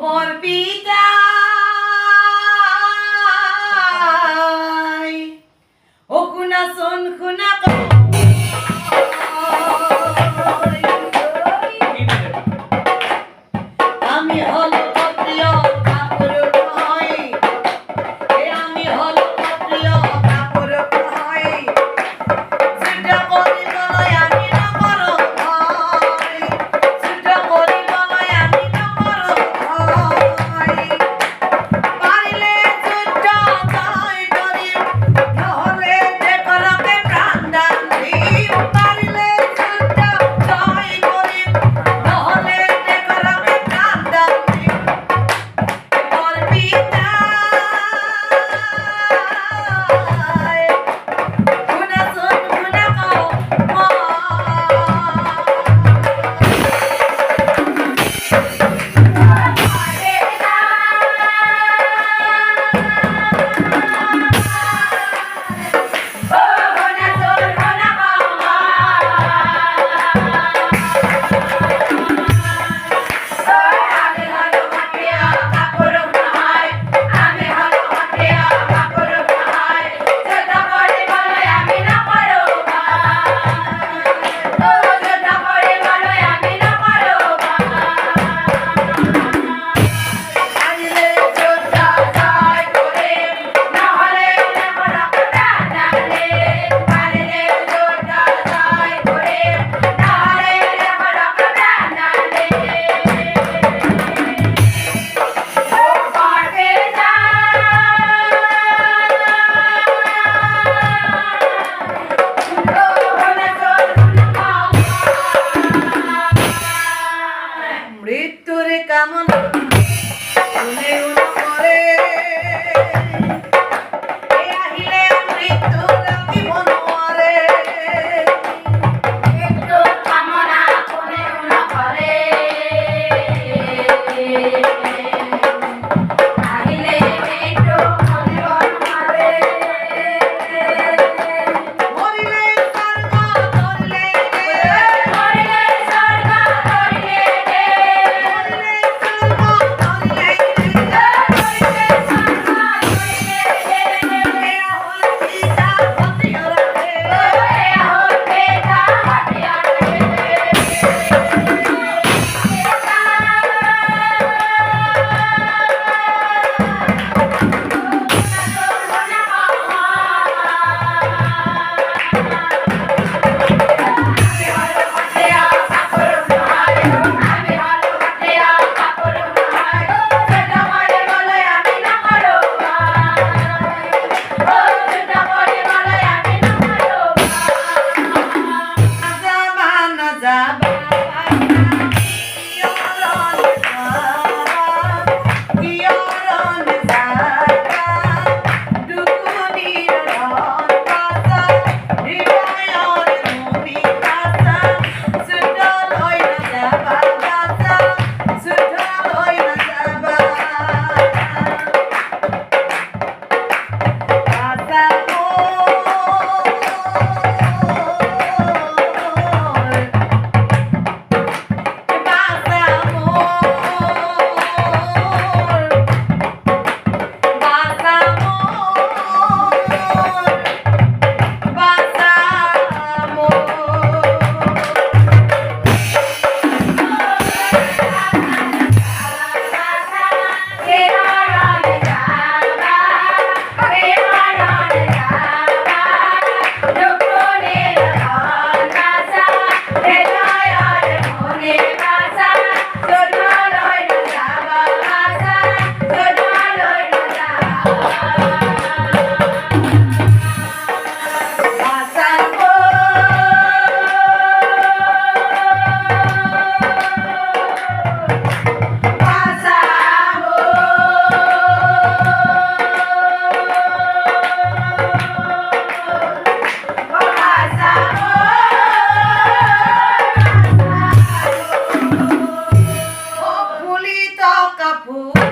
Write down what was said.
বরপিতাই ও খুনা শোন খুনা আমি হলো প্রিয় কাপড় হয় আমি হলো প্রিয় কাপড় হয় সেটা করি বলাই আমি না করো ভাই সেটা করি বলাই আমি না করো ভাই পাইলে যুদ্ধ জয় করি নহলে দেখলকে প্রাণ দান দিই পাইলে যুদ্ধ জয় করি নহলে দেখলকে প্রাণ দান দিই বরপিতাই খুনা শোন খুনা কও মৃত্যুর কামনা শুনে করে আহিলে মৃত্যু লাগিব নোৱাৰে মৃত্যুৰ কামনা কোনেও নকৰে আহিলে মৃত্যু লাগিব নোৱাৰে মৰিলে স্বৰ্গ ধৰিলে মৰিলে স্বৰ্গ ধৰিলে Kapu